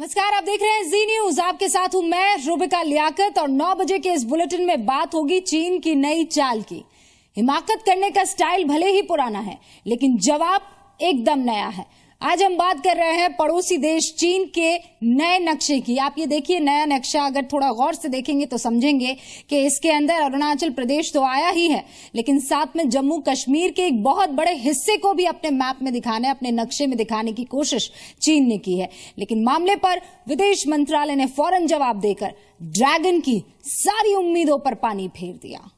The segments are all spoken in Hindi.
नमस्कार, आप देख रहे हैं जी न्यूज। आपके साथ हूं मैं रुबिका लियाकत और 9 बजे के इस बुलेटिन में बात होगी चीन की नई चाल की। हिमाकत करने का स्टाइल भले ही पुराना है, लेकिन जवाब एकदम नया है। आज हम बात कर रहे हैं पड़ोसी देश चीन के नए नक्शे की। आप ये देखिए नया नक्शा, अगर थोड़ा गौर से देखेंगे तो समझेंगे कि इसके अंदर अरुणाचल प्रदेश तो आया ही है, लेकिन साथ में जम्मू कश्मीर के एक बहुत बड़े हिस्से को भी अपने मैप में दिखाने, अपने नक्शे में दिखाने की कोशिश चीन ने की है। लेकिन मामले पर विदेश मंत्रालय ने फौरन जवाब देकर ड्रैगन की सारी उम्मीदों पर पानी फेर दिया।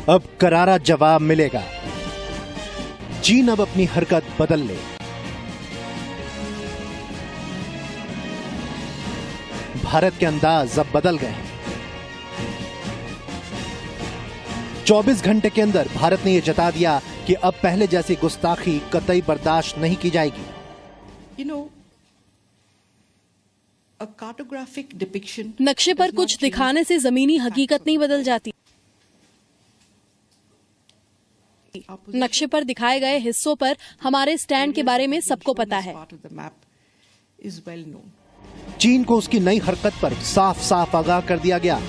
अब करारा जवाब मिलेगा। चीन अब अपनी हरकत बदल ले। भारत के अंदाज अब बदल गए हैं। 24 घंटे के अंदर भारत ने यह जता दिया कि अब पहले जैसी गुस्ताखी कतई बर्दाश्त नहीं की जाएगी। नक्शे पर कुछ दिखाने से जमीनी हकीकत नहीं बदल जाती। नक्शे पर दिखाए गए हिस्सों पर हमारे स्टैंड के बारे में सबको पता है। चीन को उसकी नई हरकत पर साफ साफ आगाह कर दिया गया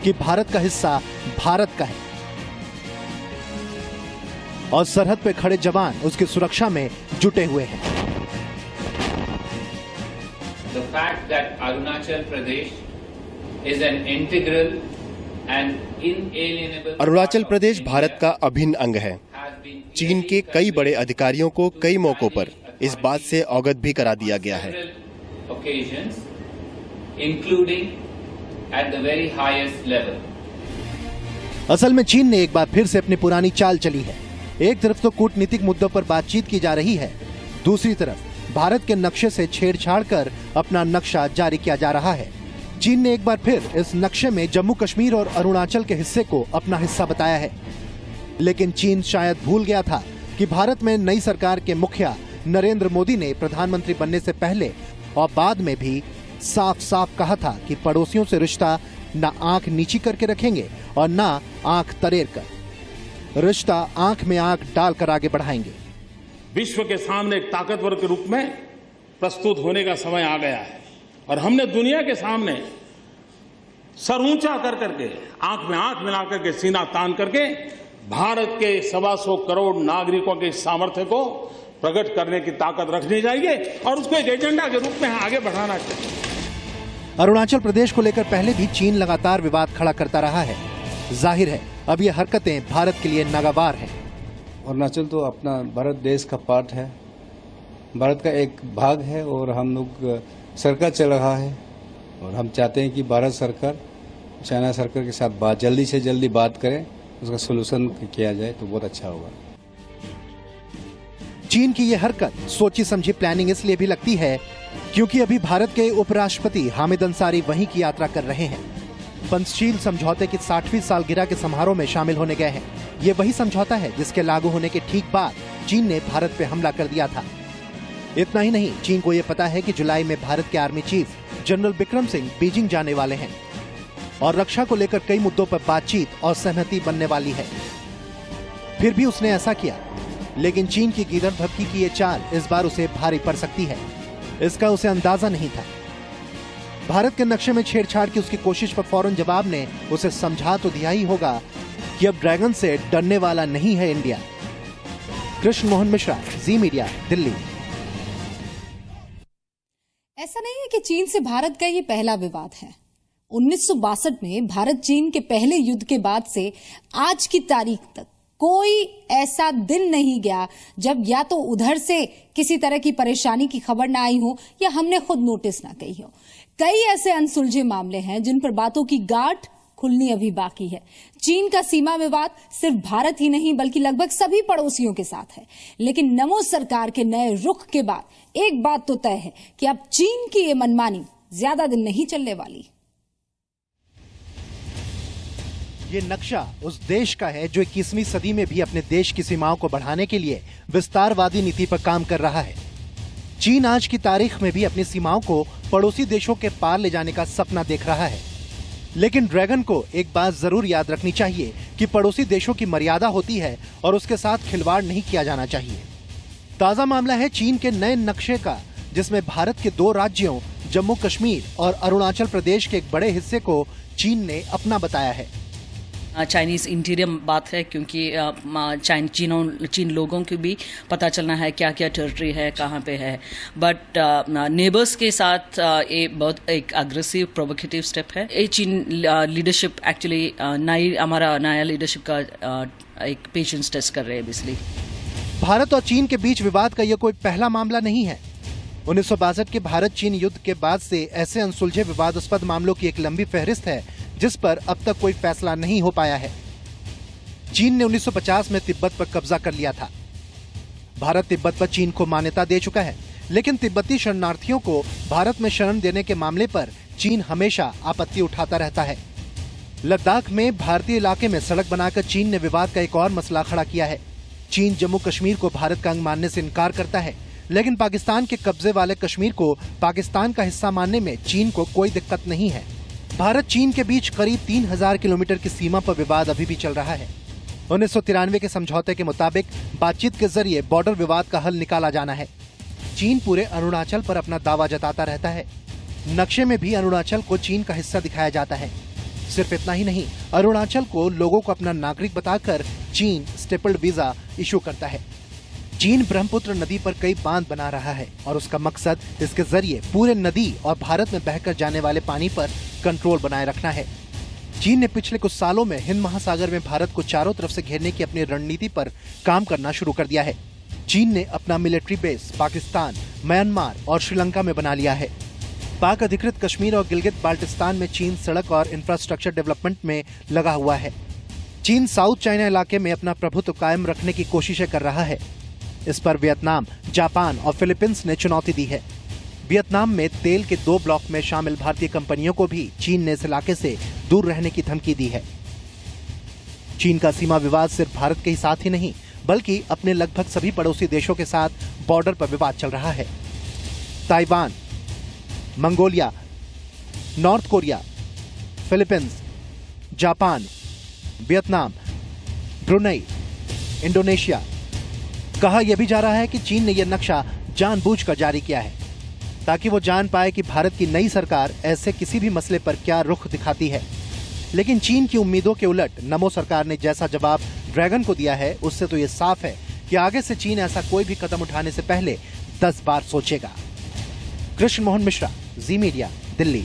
कि भारत का हिस्सा भारत का है और सरहद पे खड़े जवान उसकी सुरक्षा में जुटे हुए हैं। The fact that Arunachal Pradesh is an integral Arunachal Pradesh Bharat का अभिन्न अंग है। चीन के कई बड़े अधिकारियों को कई मौकों पर इस बात से अवगत भी करा दिया गया है। असल में चीन ने एक बार फिर से अपनी पुरानी चाल चली है। एक तरफ तो कूटनीतिक मुद्दों पर बातचीत की जा रही है, दूसरी तरफ भारत के नक्शे से छेड़छाड़ कर अपना नक्शा जारी किया जा रहा है। चीन ने एक बार फिर इस नक्शे में जम्मू कश्मीर और अरुणाचल के हिस्से को अपना हिस्सा बताया है। लेकिन चीन शायद भूल गया था कि भारत में नई सरकार के मुखिया नरेंद्र मोदी ने प्रधानमंत्री बनने से पहले और बाद में भी साफ साफ कहा था कि पड़ोसियों से रिश्ता न आंख नीची करके रखेंगे और न आंख तरेर कर। रिश्ता आंख में आंख डालकर आगे बढ़ाएंगे। विश्व के सामने एक ताकतवर के रूप में प्रस्तुत होने का समय आ गया है और हमने दुनिया के सामने सर ऊंचा कर करके आंख में आंख मिला करके सीना तान करके भारत के 125 करोड़ नागरिकों के सामर्थ्य को प्रकट करने की ताकत रखनी चाहिए और उसको एक एजेंडा के रूप में आगे बढ़ाना चाहिए। अरुणाचल प्रदेश को लेकर पहले भी चीन लगातार विवाद खड़ा करता रहा है। जाहिर है अब ये हरकतें भारत के लिए नागवार हैं। अरुणाचल तो अपना भारत देश का पार्ट है, भारत का एक भाग है और हम लोग सरकार चल रहा है और हम चाहते हैं कि भारत सरकार चाइना सरकार के साथ जल्दी से जल्दी बात करें, उसका सलूशन किया जाए तो बहुत अच्छा होगा। चीन की यह हरकत सोची समझी प्लानिंग इसलिए भी लगती है क्योंकि अभी भारत के उपराष्ट्रपति हामिद अंसारी वहीं की यात्रा कर रहे हैं। पंचशील समझौते की 60वीं सालगिरह के समारोह में शामिल होने गए हैं। ये वही समझौता है जिसके लागू होने के ठीक बाद चीन ने भारत पे हमला कर दिया था। इतना ही नहीं, चीन को यह पता है कि जुलाई में भारत के army chief general Bikram Singh Beijing जाने वाले हैं और रक्षा को लेकर कई मुद्दों पर बातचीत और सहमति बनने वाली है। फिर भी उसने ऐसा किया, लेकिन चीन की गीदड़ भभकी की ये चाल इस बार उसे भारी पड़ सकती है। इसका उसे अंदाजा नहीं था। भारत के नक्शे में छेड़छाड़ की उसकी कोशिश पर फौरन जवाब ने उसे समझा तो दिया ही होगा कि अब ड्रैगन से डरने वाला नहीं है इंडिया। कृष्ण मोहन मिश्रा, जी मीडिया, दिल्ली। ऐसा नहीं है कि चीन से भारत का ये पहला विवाद है। 1962 में भारत चीन के पहले युद्ध के बाद से आज की तारीख तक कोई ऐसा दिन नहीं गया जब या तो उधर से किसी तरह की परेशानी की खबर ना आई हो या हमने खुद नोटिस ना की हो। कई ऐसे अनसुलझे मामले हैं जिन पर बातों की गांठ खुलनी अभी बाकी है। चीन का सीमा विवाद सिर्फ भारत ही नहीं बल्कि लगभग सभी पड़ोसियों के साथ है। लेकिन नमो सरकार के नए रुख के बाद एक बात तो तय है कि अब चीन की ये मनमानी ज्यादा दिन नहीं चलने वाली। ये नक्शा उस देश का है जो 21वीं सदी में भी अपने देश की सीमाओं को बढ़ाने के लिए विस्तारवादी नीति पर काम कर रहा है। चीन आज की तारीख में भी अपनी सीमाओं को पड़ोसी देशों के पार ले जाने का सपना देख रहा है। लेकिन ड्रैगन को एक बात जरूर याद रखनी चाहिए कि पड़ोसी देशों की मर्यादा होती है और उसके साथ खिलवाड़ नहीं किया जाना चाहिए। ताजा मामला है चीन के नए नक्शे का, जिसमें भारत के 2 राज्यों जम्मू कश्मीर और अरुणाचल प्रदेश के एक बड़े हिस्से को चीन ने अपना बताया है। चाइनीज इंटीरियर बात है, क्योंकि चीन लोगों को भी पता चलना है क्या क्या टेरिटरी है, कहाँ पे है। बट नेबर्स के साथ ये बहुत एक अग्रेसिव प्रोवोकेटिव स्टेप है। ये चीन लीडरशिप एक्चुअली हमारा नया लीडरशिप का एक पेशेंस टेस्ट कर रहे हैं बेसिकली। भारत और चीन के बीच विवाद का यह कोई पहला मामला नहीं है। 1962 के भारत चीन युद्ध के बाद से ऐसे अनसुलझे विवादास्पद मामलों की एक लंबी फहरिस्त है जिस पर अब तक कोई फैसला नहीं हो पाया है। चीन ने 1950 में तिब्बत पर कब्जा कर लिया था। भारत तिब्बत पर चीन को मान्यता दे चुका है, लेकिन तिब्बती शरणार्थियों को भारत में शरण देने के मामले पर चीन हमेशा आपत्ति उठाता रहता है। लद्दाख में भारतीय इलाके में सड़क बनाकर चीन ने विवाद का एक और मसला खड़ा किया है। चीन जम्मू कश्मीर को भारत का अंग मानने से इनकार करता है, लेकिन पाकिस्तान के कब्जे वाले कश्मीर को पाकिस्तान का हिस्सा मानने में चीन को कोई दिक्कत नहीं है। भारत चीन के बीच करीब 3000 किलोमीटर की सीमा पर विवाद अभी भी चल रहा है। 1993 के समझौते के मुताबिक बातचीत के जरिए बॉर्डर विवाद का हल निकाला जाना है। चीन पूरे अरुणाचल पर अपना दावा जताता रहता है। नक्शे में भी अरुणाचल को चीन का हिस्सा दिखाया जाता है। सिर्फ इतना ही नहीं, अरुणाचल को लोगों को अपना नागरिक बताकर चीन स्टेपल्ड वीजा इशू करता है। चीन ब्रह्मपुत्र नदी पर कई बांध बना रहा है और उसका मकसद इसके जरिए पूरे नदी और भारत में बहकर जाने वाले पानी पर कंट्रोल बनाए रखना है। चीन ने पिछले कुछ सालों में हिंद महासागर में भारत को चारों तरफ से घेरने की अपनी रणनीति पर काम करना शुरू कर दिया है। चीन ने अपना मिलिट्री बेस पाकिस्तान, म्यांमार और श्रीलंका में बना लिया है। पाक अधिकृत कश्मीर और गिलगित बाल्टिस्तान में चीन सड़क और इंफ्रास्ट्रक्चर डेवलपमेंट में लगा हुआ है। चीन साउथ चाइना इलाके में अपना प्रभुत्व कायम रखने की कोशिशें कर रहा है। इस पर वियतनाम, जापान और फिलीपींस ने चुनौती दी है। वियतनाम में तेल के 2 ब्लॉक में शामिल भारतीय कंपनियों को भी चीन ने इस इलाके से दूर रहने की धमकी दी है। चीन का सीमा विवाद सिर्फ भारत के ही साथ ही नहीं, बल्कि अपने लगभग सभी पड़ोसी देशों के साथ बॉर्डर पर विवाद चल रहा है। Taiwan, Mongolia, north Korea, Philippines, Japan, Vietnam, Brunei, Indonesia. कहा यह भी जा रहा है कि चीन ने यह नक्शा जानबूझकर जारी किया है ताकि वो जान पाए कि भारत की नई सरकार ऐसे किसी भी मसले पर क्या रुख दिखाती है। लेकिन चीन की उम्मीदों के उलट नमो सरकार ने जैसा जवाब ड्रैगन को दिया है, उससे तो ये साफ है कि आगे से चीन ऐसा कोई भी कदम उठाने से पहले 10 बार सोचेगा। कृष्ण मोहन मिश्रा, जी मीडिया, दिल्ली।